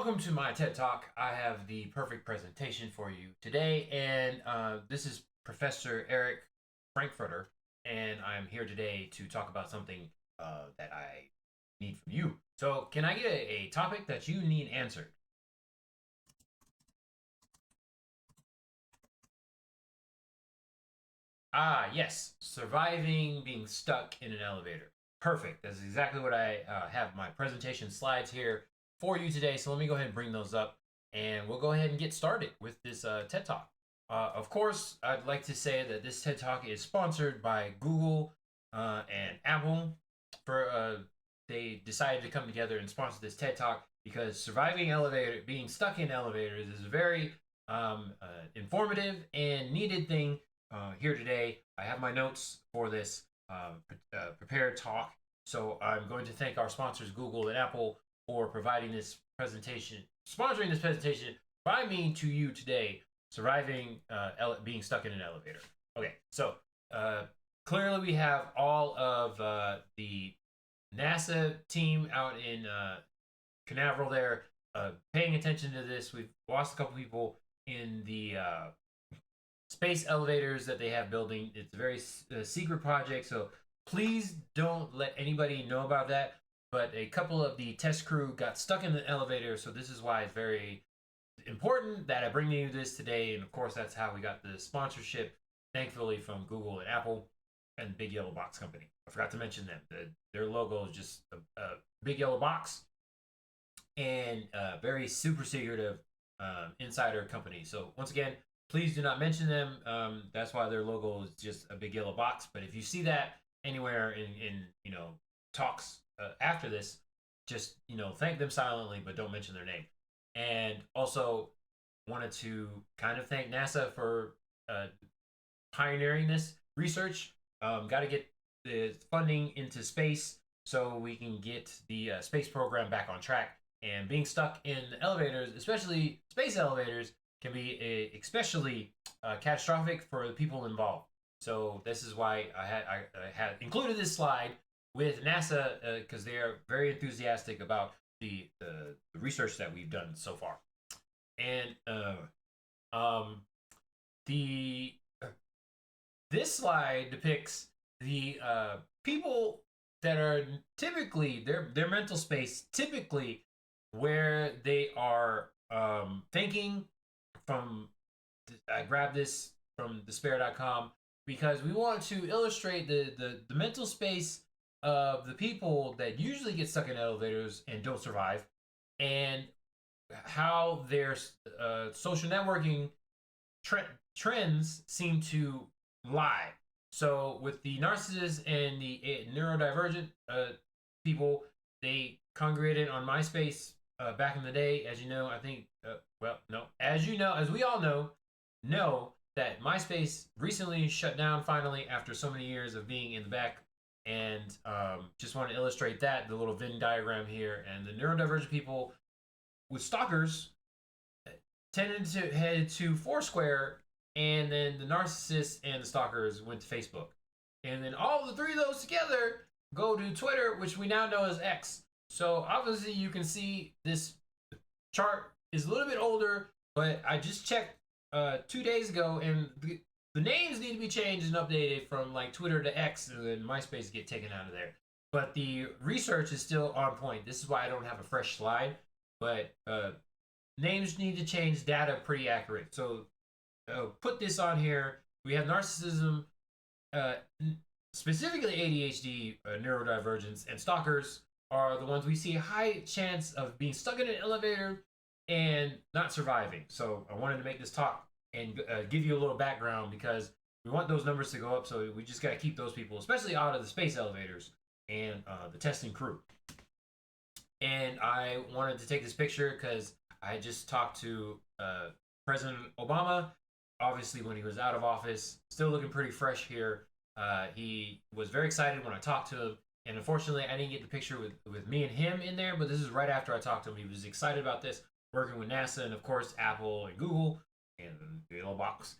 Welcome to my TED Talk. I have the perfect presentation for you today, and this is Professor Eric Frankfurter, and I'm here today to talk about something that I need from you. So, can I get a topic that you need answered? Yes, surviving being stuck in an elevator. Perfect. That's exactly what I have my presentation slides here for you today. So let me go ahead and bring those up, and we'll go ahead and get started with this TED Talk. Of course, I'd like to say that this TED Talk is sponsored by Google and Apple. For They decided to come together and sponsor this TED Talk because being stuck in elevators, is a very informative and needed thing here today. I have my notes for this prepared talk. So I'm going to thank our sponsors, Google and Apple, for providing this presentation, sponsoring this presentation by me to you today, surviving being stuck in an elevator. Okay, so clearly we have all of the NASA team out in Canaveral there paying attention to this. We've lost a couple people in the space elevators that they have building. It's a very secret project, so please don't let anybody know about that. But a couple of the test crew got stuck in the elevator, so this is why it's very important that I bring you this today. And of course, that's how we got the sponsorship, thankfully, from Google and Apple and Big Yellow Box Company. I forgot to mention them. Their logo is just a big yellow box and a very super secretive insider company. So once again, please do not mention them. That's why their logo is just a big yellow box. But if you see that anywhere in talks after this, just thank them silently, but don't mention their name. And also wanted to kind of thank NASA for pioneering this research. Got to get the funding into space so we can get the space program back on track. And being stuck in elevators, especially space elevators, can be especially catastrophic for the people involved. So this is why I had included this slide with NASA because they are very enthusiastic about the research that we've done so far. And the this slide depicts the people that are typically their mental space, typically where they are thinking. I grabbed this from despair.com because we want to illustrate the mental space of the people that usually get stuck in elevators and don't survive, and how their social networking trends seem to lie. So with the narcissists and the neurodivergent people, they congregated on MySpace back in the day. As you know, I think, no, as you know, as we all know that MySpace recently shut down finally after so many years of being in the back. And just want to illustrate that, the little Venn diagram here. And the neurodivergent people with stalkers tended to head to Foursquare, and then the narcissists and the stalkers went to Facebook. And then all the three of those together go to Twitter, which we now know as X. So obviously you can see this chart is a little bit older, but I just checked 2 days ago, and the names need to be changed and updated from like Twitter to X, and then MySpace get taken out of there. But the research is still on point. This is why I don't have a fresh slide, but names need to change, data pretty accurate. So put this on here. We have narcissism, specifically ADHD, neurodivergence, and stalkers are the ones we see a high chance of being stuck in an elevator and not surviving. So I wanted to make this talk and give you a little background because we want those numbers to go up. So we just got to keep those people, especially out of the space elevators and the testing crew. And I wanted to take this picture because I just talked to President Obama, obviously when he was out of office, still looking pretty fresh here. He was very excited when I talked to him. And unfortunately, I didn't get the picture with me and him in there, but this is right after I talked to him. He was excited about this, working with NASA and, of course, Apple and Google and the Yellow Box.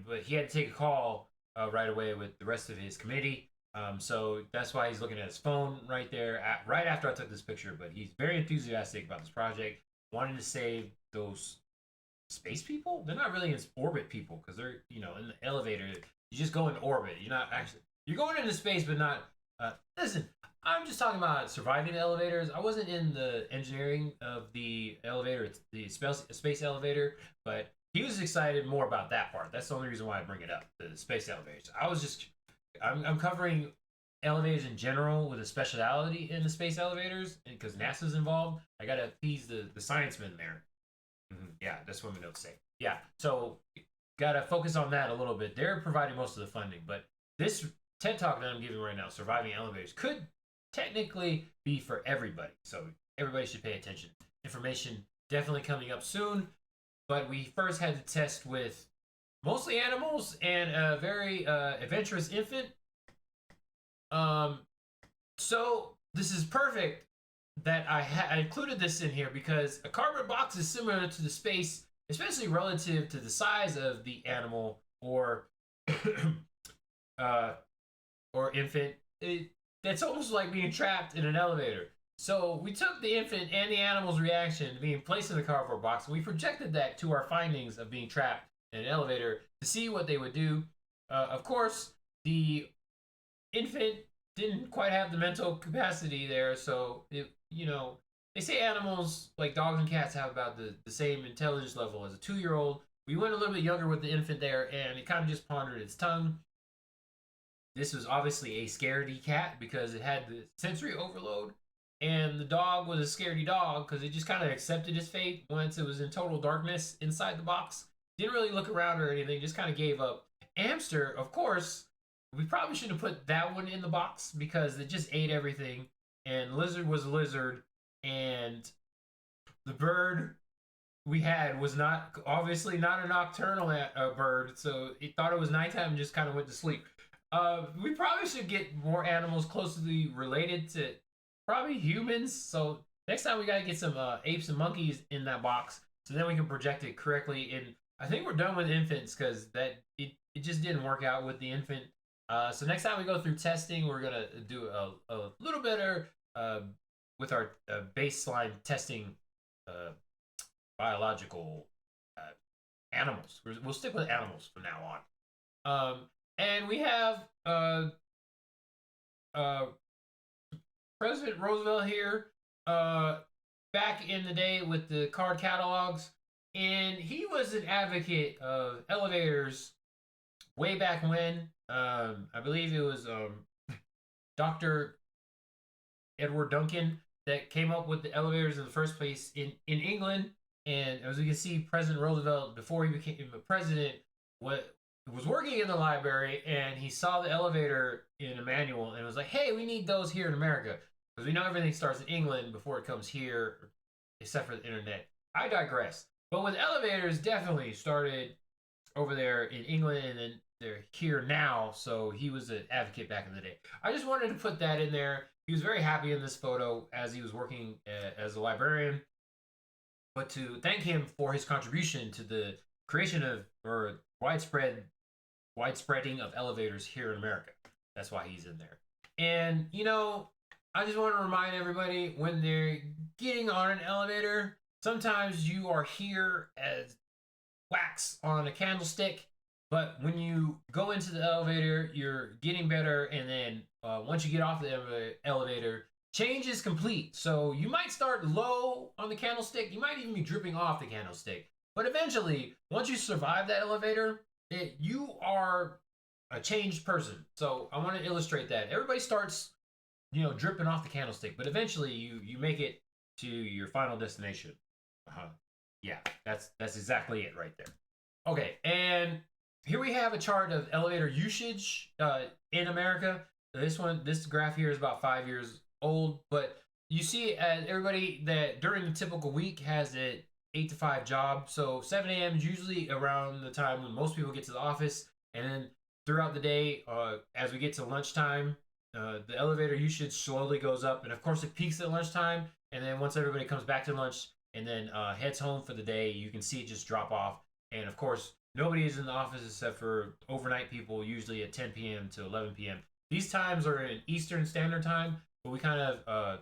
But he had to take a call right away with the rest of his committee. So that's why he's looking at his phone right there, right after I took this picture. But he's very enthusiastic about this project. wanting to save those space people. They're not really in orbit people because they're in the elevator. You just go in orbit. You're not actually you're going into space, but not. Listen, I'm just talking about surviving the elevators. I wasn't in the engineering of the elevator, the space elevator, but he was excited more about that part. That's the only reason why I bring it up, the space elevators. I'm covering elevators in general with a speciality in the space elevators because NASA's involved. I gotta appease the sciencemen there. Yeah, that's what my notes say. Yeah, so gotta focus on that a little bit. They're providing most of the funding, but this TED talk that I'm giving right now, surviving elevators, could technically be for everybody. So everybody should pay attention. Information definitely coming up soon, but we first had to test with mostly animals and a very adventurous infant. Um, so this is perfect that I included this in here because a cardboard box is similar to the space, especially relative to the size of the animal uh, or infant. That's almost like being trapped in an elevator. So we took the infant and the animal's reaction to being placed in the cardboard box, and we projected that to our findings of being trapped in an elevator to see what they would do. Of course, the infant didn't quite have the mental capacity there, so they say animals like dogs and cats have about the same intelligence level as a 2-year-old. We went a little bit younger with the infant there, and it kind of just pondered its tongue. This was obviously a scaredy cat because it had the sensory overload, and the dog was a scaredy dog because it just kind of accepted its fate once it was in total darkness inside the box. Didn't really look around or anything, just kind of gave up. Hamster, of course, we probably shouldn't have put that one in the box because it just ate everything. And lizard was a lizard, and the bird we had was not obviously not a nocturnal bird, so it thought it was nighttime and just kind of went to sleep. We probably should get more animals closely related to probably humans. So next time we gotta get some apes and monkeys in that box, so then we can project it correctly. And I think we're done with infants because it just didn't work out with the infant. So next time we go through testing, we're gonna do a little better with our baseline testing biological animals. We'll stick with animals from now on. And we have President Roosevelt here back in the day with the card catalogs, and he was an advocate of elevators way back when. I believe it was Dr. Edward Duncan that came up with the elevators in the first place in England. And as we can see, President Roosevelt, before he became a president, was working in the library, and he saw the elevator in a manual and was like, hey, we need those here in America. Because we know everything starts in England before it comes here, except for the internet. I digress. But with elevators, definitely started over there in England, and then they're here now. So he was an advocate back in the day. I just wanted to put that in there. He was very happy in this photo as he was working as a librarian. But to thank him for his contribution to the creation of or widespreading of elevators here in America. That's why he's in there. And I just want to remind everybody, when they're getting on an elevator, sometimes you are here as wax on a candlestick, but when you go into the elevator, you're getting better, and then once you get off the elevator, change is complete. So you might start low on the candlestick, you might even be dripping off the candlestick, but eventually, once you survive that elevator, you are a changed person. So I want to illustrate that. Everybody starts dripping off the candlestick, but eventually you make it to your final destination. Yeah, that's exactly it right there. Okay, and here we have a chart of elevator usage in America. This graph here is about 5 years old, but you see everybody that during the typical week has an 8 to 5 job. So 7 a.m. is usually around the time when most people get to the office, and then throughout the day, as we get to lunchtime, the elevator usage slowly goes up, and of course it peaks at lunchtime, and then once everybody comes back to lunch and then heads home for the day, you can see it just drop off. And of course, nobody is in the office except for overnight people, usually at 10 p.m. to 11 p.m. These times are in Eastern Standard Time, but we kind of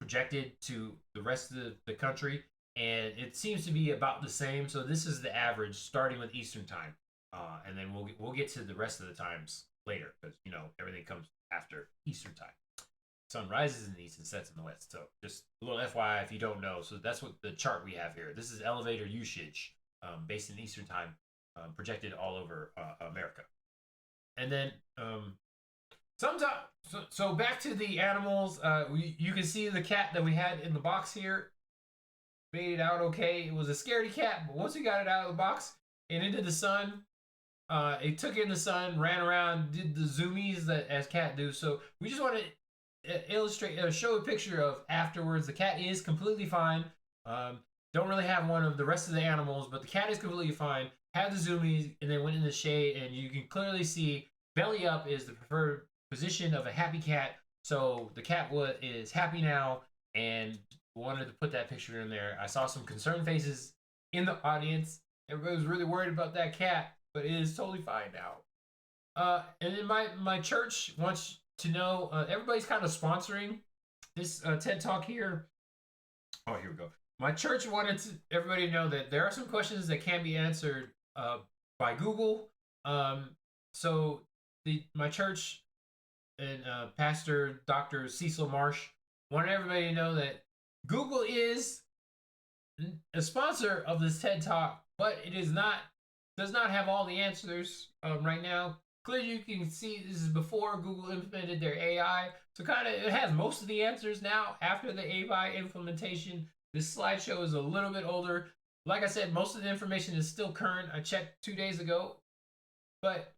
projected to the rest of the country. and it seems to be about the same. So this is the average, starting with Eastern time, and then we'll get to the rest of the times later because everything comes after Eastern time. Sun rises in the east and sets in the west. So just a little FYI if you don't know. So that's what the chart we have here. This is elevator usage based in Eastern time, projected all over America. And then sometimes, so back to the animals. You can see the cat that we had in the box here. Made it out okay. It was a scaredy cat, but once we got it out of the box and into the sun, it took in the sun, ran around, did the zoomies that as cat do. So we just want to illustrate, show a picture of afterwards. The cat is completely fine. Don't really have one of the rest of the animals, but the cat is completely fine. Had the zoomies and then went in the shade, and you can clearly see belly up is the preferred position of a happy cat. So the cat is happy now, and wanted to put that picture in there. I saw some concerned faces in the audience. Everybody was really worried about that cat, but it is totally fine now. And then my church wants to know, everybody's kind of sponsoring this TED Talk here. Oh, here we go. My church wanted everybody to know that there are some questions that can be answered by Google. So my church and Pastor Dr. Cecil Marsh wanted everybody to know that Google is a sponsor of this TED Talk, but it does not have all the answers right now. Clearly, you can see this is before Google implemented their AI. So it has most of the answers now after the AI implementation. This slideshow is a little bit older. Like I said, most of the information is still current. I checked 2 days ago. But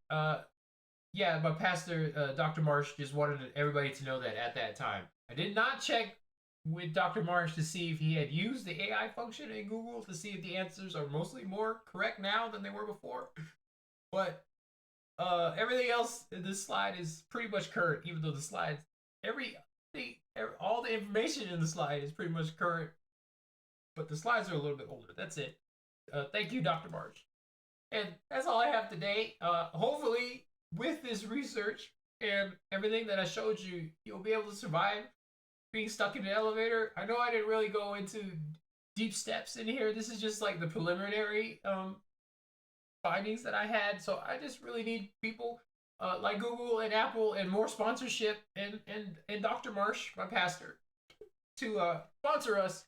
yeah, my pastor, Dr. Marsh, just wanted everybody to know that at that time. I did not check with Dr. Marsh to see if he had used the AI function in Google to see if the answers are mostly more correct now than they were before. But everything else in this slide is pretty much current, even though the slides, all the information in the slide is pretty much current, but the slides are a little bit older. That's it. Thank you, Dr. Marsh. And that's all I have today. Hopefully, with this research and everything that I showed you, you'll be able to survive being stuck in an elevator. I know I didn't really go into deep steps in here. This is just like the preliminary findings that I had. So I just really need people like Google and Apple and more sponsorship and Dr. Marsh, my pastor, to sponsor us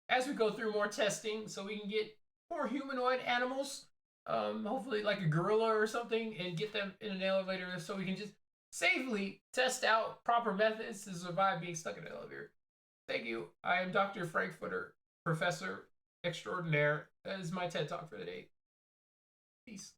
as we go through more testing so we can get more humanoid animals, hopefully like a gorilla or something, and get them in an elevator so we can just safely test out proper methods to survive being stuck in an elevator. Thank you. I am Dr. Frankfurter, Professor Extraordinaire. That is my TED Talk for the day. Peace.